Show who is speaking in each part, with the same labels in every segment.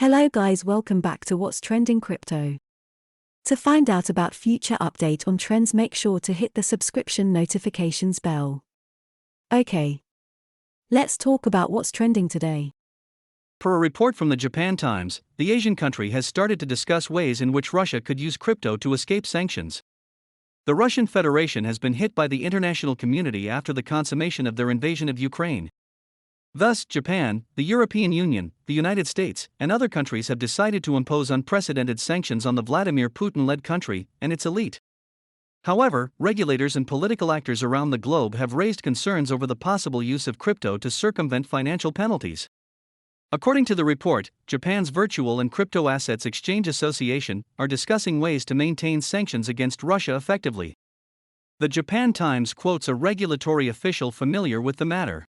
Speaker 1: Hello guys, welcome back to What's Trending Crypto. To find out about future update on trends, make sure to hit the subscription notifications bell. Okay. Let's talk about what's trending today.
Speaker 2: Per a report from the Japan Times, the Asian country has started to discuss ways in which Russia could use crypto to escape sanctions. The Russian Federation has been hit by the international community after the consummation of their invasion of Ukraine. Thus, Japan, the European Union, the United States, and other countries have decided to impose unprecedented sanctions on the Vladimir Putin-led country and its elite. However, regulators and political actors around the globe have raised concerns over the possible use of crypto to circumvent financial penalties. According to the report, Japan's Virtual and Crypto Assets Exchange Association are discussing ways to maintain sanctions against Russia effectively. The Japan Times quotes a regulatory official familiar with the matter.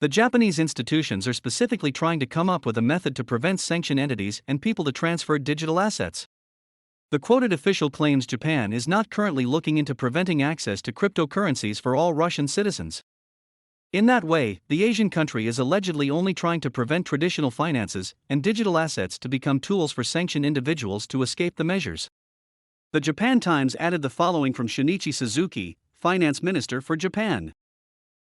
Speaker 2: The Japanese institutions are specifically trying to come up with a method to prevent sanctioned entities and people to transfer digital assets. The quoted official claims Japan is not currently looking into preventing access to cryptocurrencies for all Russian citizens. In that way, the Asian country is allegedly only trying to prevent traditional finances and digital assets to become tools for sanctioned individuals to escape the measures. The Japan Times added the following from Shinichi Suzuki, Finance Minister for Japan.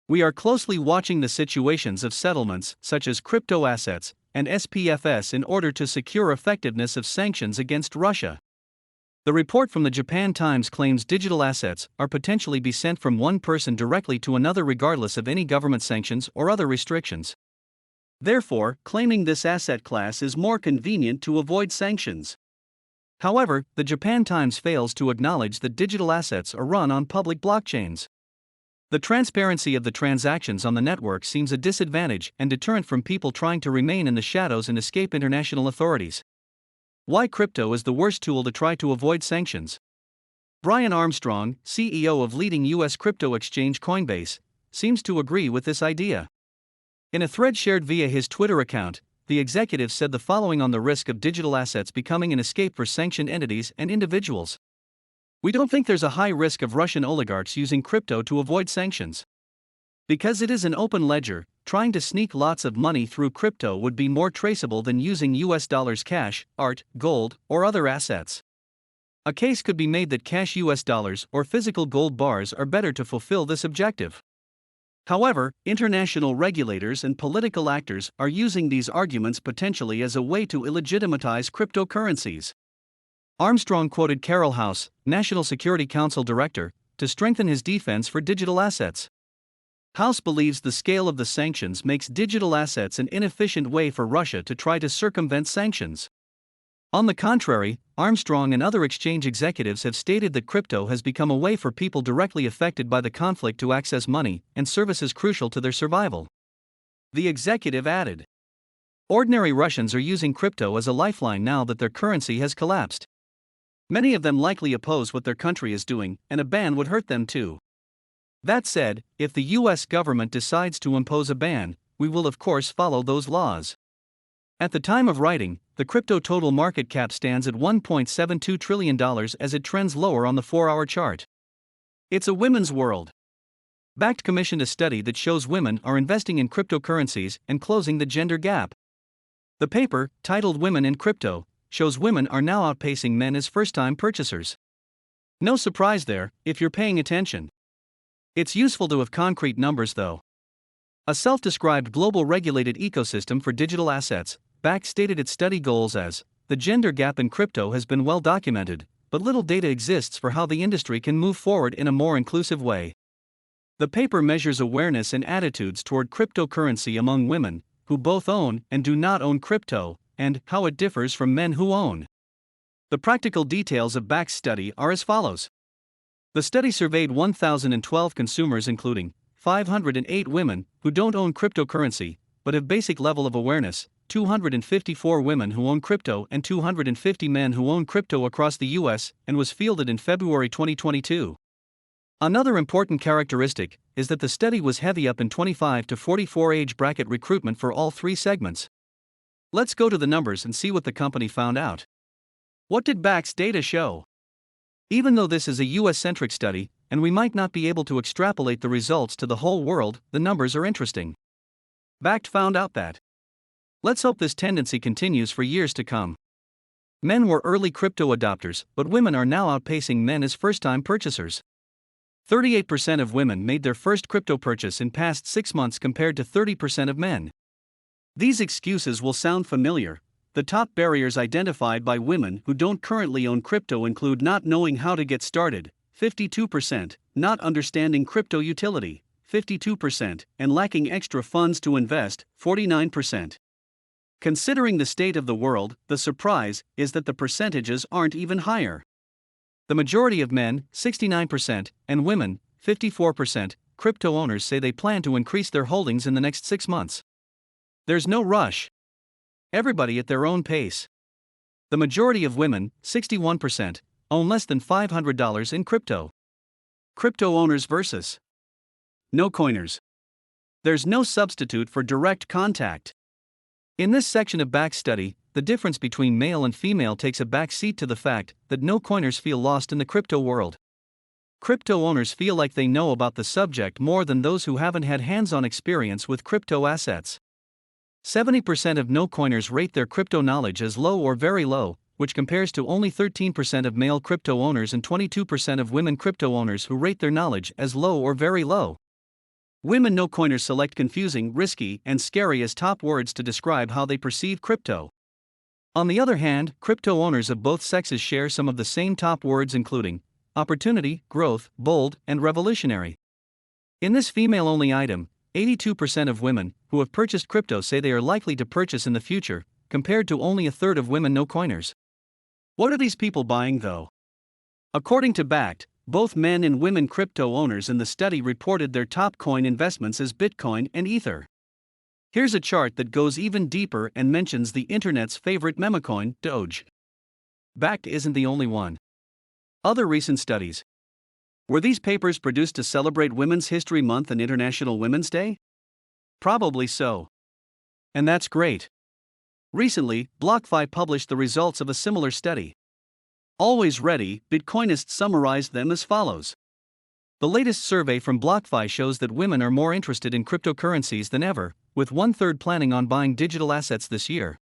Speaker 2: We are closely watching the situations of settlements such as crypto assets and SPFS in order to secure effectiveness of sanctions against Russia. The report from the Japan Times claims digital assets are potentially be sent from one person directly to another regardless of any government sanctions or other restrictions. Therefore, claiming this asset class is more convenient to avoid sanctions. However, the Japan Times fails to acknowledge that digital assets are run on public blockchains. The transparency of the transactions on the network seems a disadvantage and deterrent from people trying to remain in the shadows and escape international authorities. Why crypto is the worst tool to try to avoid sanctions? Brian Armstrong, CEO of leading U.S. crypto exchange Coinbase, seems to agree with this idea. In a thread shared via his Twitter account, the executive said the following on the risk of digital assets becoming an escape for sanctioned entities and individuals. We don't think there's a high risk of Russian oligarchs using crypto to avoid sanctions. Because it is an open ledger, trying to sneak lots of money through crypto would be more traceable than using US dollars cash, art, gold, or other assets. A case could be made that cash US dollars or physical gold bars are better to fulfill this objective. However, international regulators and political actors are using these arguments potentially as a way to illegitimize cryptocurrencies. Armstrong quoted Carol House, National Security Council Director, to strengthen his defense for digital assets. House believes the scale of the sanctions makes digital assets an inefficient way for Russia to try to circumvent sanctions. On the contrary, Armstrong and other exchange executives have stated that crypto has become a way for people directly affected by the conflict to access money and services crucial to their survival. The executive added, ordinary Russians are using crypto as a lifeline now that their currency has collapsed. Many of them likely oppose what their country is doing, and a ban would hurt them too. That said, if the US government decides to impose a ban, we will of course follow those laws. At the time of writing, the crypto total market cap stands at $1.72 trillion as it trends lower on the 4-hour chart. It's a women's world. Bakkt commissioned a study that shows women are investing in cryptocurrencies and closing the gender gap. The paper, titled Women in Crypto, shows women are now outpacing men as first-time purchasers. No surprise there, if you're paying attention. It's useful to have concrete numbers though. A self-described global regulated ecosystem for digital assets, Bakkt stated its study goals as, the gender gap in crypto has been well documented, but little data exists for how the industry can move forward in a more inclusive way. The paper measures awareness and attitudes toward cryptocurrency among women, who both own and do not own crypto, and how it differs from men who own. The practical details of Bakkt's study are as follows. The study surveyed 1,012 consumers including 508 women who don't own cryptocurrency, but have basic level of awareness, 254 women who own crypto and 250 men who own crypto across the US, and was fielded in February 2022. Another important characteristic is that the study was heavy up in 25 to 44 age bracket recruitment for all three segments. Let's go to the numbers and see what the company found out. What did Bakkt's data show? Even though this is a US-centric study, and we might not be able to extrapolate the results to the whole world, the numbers are interesting. Bakkt found out that Let's hope this tendency continues for years to come. Men were early crypto adopters, but women are now outpacing men as first-time purchasers. 38% of women made their first crypto purchase in past 6 months compared to 30% of men. These excuses will sound familiar. The top barriers identified by women who don't currently own crypto include not knowing how to get started, 52%, not understanding crypto utility, 52%, and lacking extra funds to invest, 49%. Considering the state of the world, the surprise is that the percentages aren't even higher. The majority of men, 69%, and women, 54%, crypto owners say they plan to increase their holdings in the next 6 months. There's no rush. Everybody at their own pace. The majority of women, 61%, own less than $500 in crypto. Crypto owners versus no coiners. There's no substitute for direct contact. In this section of Back's study, the difference between male and female takes a back seat to the fact that no coiners feel lost in the crypto world. Crypto owners feel like they know about the subject more than those who haven't had hands-on experience with crypto assets. 70% of no-coiners rate their crypto knowledge as low or very low, which compares to only 13% of male crypto owners and 22% of women crypto owners who rate their knowledge as low or very low. Women no-coiners select confusing, risky, and scary as top words to describe how they perceive crypto. On the other hand, crypto owners of both sexes share some of the same top words including opportunity, growth, bold, and revolutionary. In this female-only item, 82% of women who have purchased crypto say they are likely to purchase in the future, compared to only a third of women no-coiners. What are these people buying though? According to Bakkt, both men and women crypto owners in the study reported their top coin investments as Bitcoin and Ether. Here's a chart that goes even deeper and mentions the internet's favorite meme coin, Doge. Bakkt isn't the only one. Other recent studies. Were these papers produced to celebrate Women's History Month and International Women's Day? Probably so. And that's great. Recently, BlockFi published the results of a similar study. Always ready, Bitcoinists summarized them as follows. The latest survey from BlockFi shows that women are more interested in cryptocurrencies than ever, with 1/3 planning on buying digital assets this year.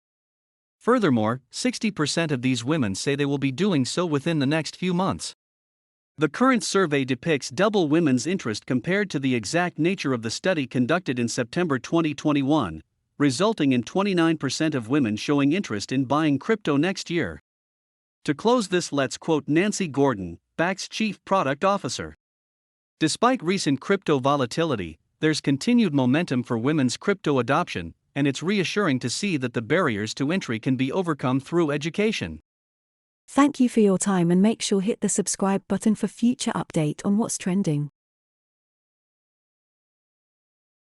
Speaker 2: Furthermore, 60% of these women say they will be doing so within the next few months. The current survey depicts double women's interest compared to the exact nature of the study conducted in September 2021, resulting in 29% of women showing interest in buying crypto next year. To close this, let's quote Nancy Gordon, Bakkt's Chief Product Officer. Despite recent crypto volatility, there's continued momentum for women's crypto adoption, and it's reassuring to see that the barriers to entry can be overcome through education.
Speaker 1: Thank you for your time and make sure hit the subscribe button for future update on what's trending.